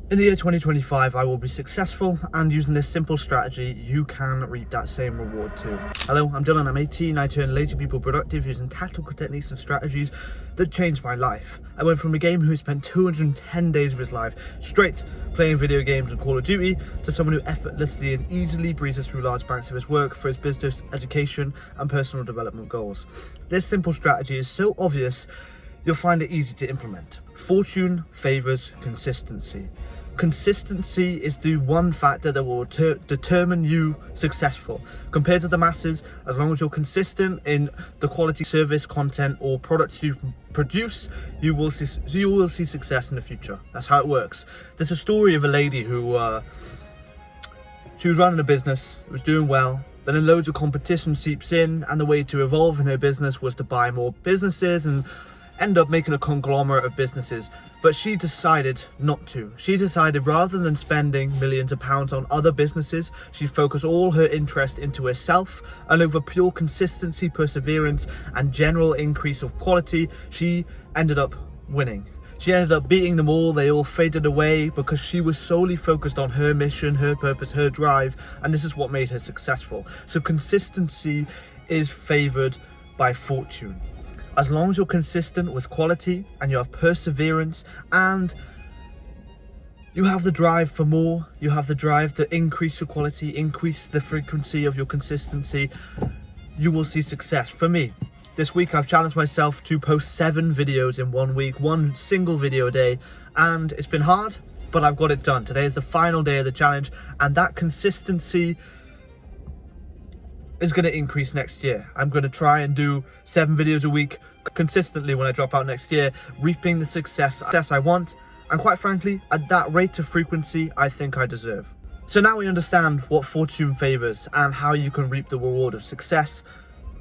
In the year 2025, I will be successful, and using this simple strategy, you can reap that same reward too. Hello, I'm Dylan, I'm 18, I turn lazy people productive using tactical techniques and strategies that changed my life. I went from a gamer who spent 210 days of his life straight playing video games and Call of Duty to someone who effortlessly and easily breezes through large banks of his work for his business, education, and personal development goals. This simple strategy is so obvious, you'll find it easy to implement. Fortune favors consistency. Consistency is the one factor that will determine you successful. Compared to the masses, as long as you're consistent in the quality service, content, or products you produce, you will see success in the future. That's how it works. There's a story of a lady who she was running a business, was doing well, but then loads of competition seeps in, and the way to evolve in her business was to buy more businesses and end up making a conglomerate of businesses. But she decided not to. She decided rather than spending millions of pounds on other businesses, she'd focus all her interest into herself, and over pure consistency, perseverance, and general increase of quality, she ended up winning. She ended up beating them all. They all faded away because she was solely focused on her mission, her purpose, her drive, and this is what made her successful. So consistency is favored by fortune. As long as you're consistent with quality and you have perseverance and you have the drive for more, you have the drive to increase your quality, increase the frequency of your consistency, you will see success. For me, this week I've challenged myself to post 7 videos in 1 week, 1 single video a day, and it's been hard, but I've got it done. Today is the final day of the challenge, and that consistency is going to increase next year. I'm going to try and do 7 videos a week consistently when I drop out next year, reaping the success I want, and quite frankly, at that rate of frequency, I think I deserve. So now we understand what fortune favors and how you can reap the reward of success.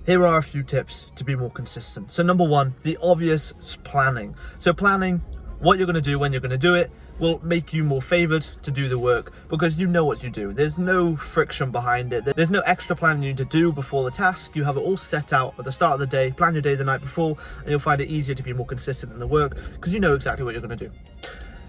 Here are a few tips to be more consistent. So number 1, the obvious is planning. So planning what you're going to do when you're going to do it will make you more favored to do the work because you know what you do. There's no friction behind it. There's no extra planning you need to do before the task. You have it all set out at the start of the day. Plan your day the night before, and you'll find it easier to be more consistent in the work because you know exactly what you're going to do.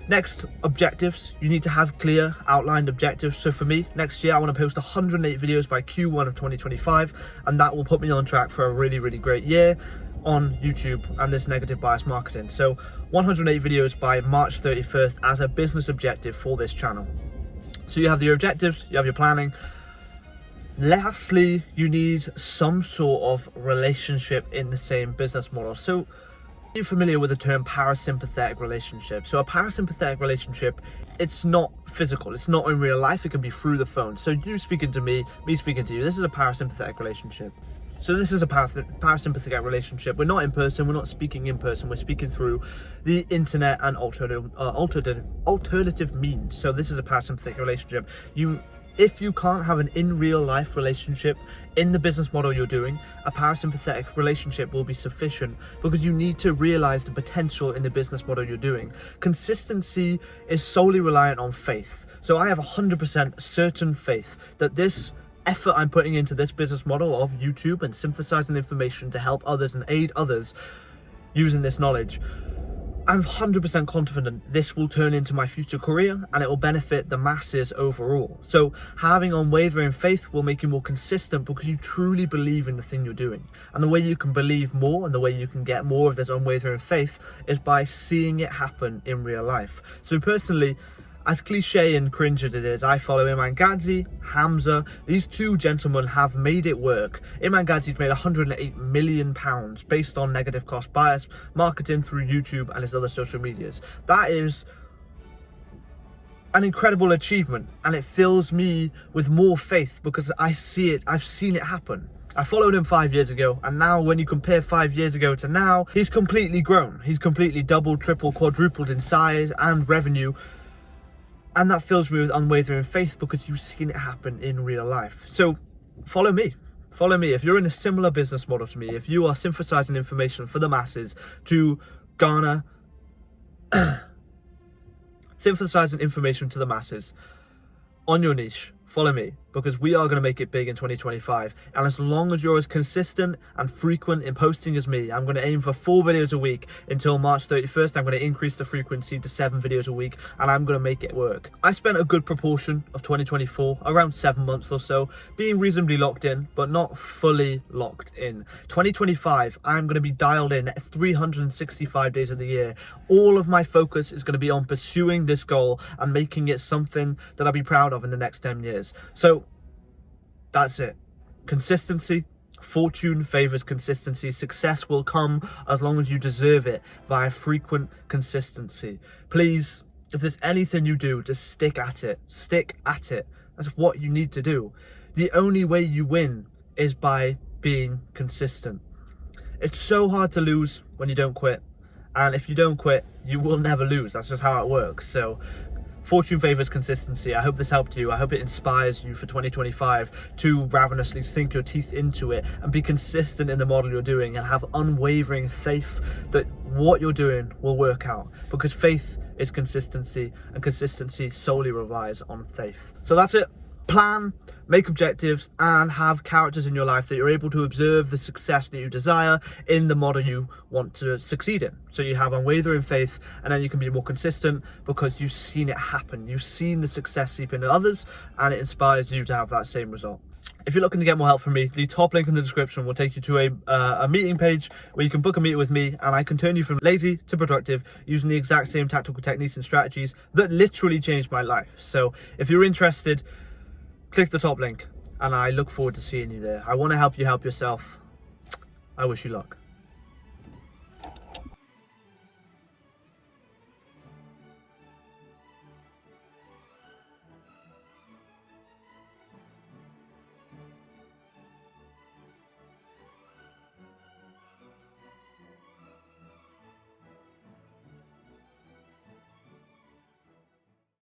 Next, objectives. You need to have clear outlined objectives. So for me, next year I want to post 108 videos by Q1 of 2025, and that will put me on track for a really, really great year on YouTube and this negative bias marketing. So 108 videos by March 31st as a business objective for this channel. So you have your objectives, you have your planning. Lastly, you need some sort of relationship in the same business model. So are you familiar with the term parasympathetic relationship? So a parasympathetic relationship, it's not physical, it's not in real life, it can be through the phone. So you speaking to me speaking to you, this is a parasympathetic relationship. So this is a parasympathetic relationship. We're not in person, we're not speaking in person, we're speaking through the internet and alternative means. So this is a parasympathetic relationship. If you can't have an in real life relationship in the business model you're doing, a parasympathetic relationship will be sufficient because you need to realize the potential in the business model you're doing. Consistency is solely reliant on faith. So I have 100% certain faith that this effort I'm putting into this business model of YouTube and synthesizing information to help others and aid others using this knowledge, I'm 100% confident this will turn into my future career and it will benefit the masses overall. So having unwavering faith will make you more consistent because you truly believe in the thing you're doing. And the way you can believe more and the way you can get more of this unwavering faith is by seeing it happen in real life. So personally, as cliche and cringe as it is, I follow Iman Gadzhi, Hamza. These 2 gentlemen have made it work. Iman Gadzhi's made £108 million based on negative cost bias, marketing through YouTube and his other social medias. That is an incredible achievement, and it fills me with more faith because I see it, I've seen it happen. I followed him 5 years ago, and now when you compare 5 years ago to now, he's completely grown. He's completely doubled, tripled, quadrupled in size and revenue. And that fills me with unwavering faith because you've seen it happen in real life. So follow me. Follow me. If you're in a similar business model to me, if you are synthesizing information for the masses to garner, synthesizing information to the masses on your niche, follow me because we are going to make it big in 2025. And as long as you're as consistent and frequent in posting as me, I'm going to aim for 4 videos a week until March 31st. I'm going to increase the frequency to 7 videos a week, and I'm going to make it work. I spent a good proportion of 2024, around 7 months or so, being reasonably locked in, but not fully locked in. 2025, I'm going to be dialed in 365 days of the year. All of my focus is going to be on pursuing this goal and making it something that I'll be proud of in the next 10 years. So that's it. Consistency. Fortune favors consistency. Success will come as long as you deserve it via frequent consistency. Please, if there's anything you do, just stick at it. Stick at it. That's what you need to do. The only way you win is by being consistent. It's so hard to lose when you don't quit. And if you don't quit, you will never lose. That's just how it works. So fortune favors consistency. I hope this helped you. I hope it inspires you for 2025 to ravenously sink your teeth into it and be consistent in the model you're doing and have unwavering faith that what you're doing will work out, because faith is consistency and consistency solely relies on faith. So that's it. Plan, make objectives, and have characters in your life that you're able to observe the success that you desire in the model you want to succeed in. So you have unwavering faith, and then you can be more consistent because you've seen it happen. You've seen the success seep into others, and it inspires you to have that same result. If you're looking to get more help from me, the top link in the description will take you to a meeting page where you can book a meeting with me, and I can turn you from lazy to productive using the exact same tactical techniques and strategies that literally changed my life. So if you're interested, click the top link, and I look forward to seeing you there. I want to help you help yourself. I wish you luck.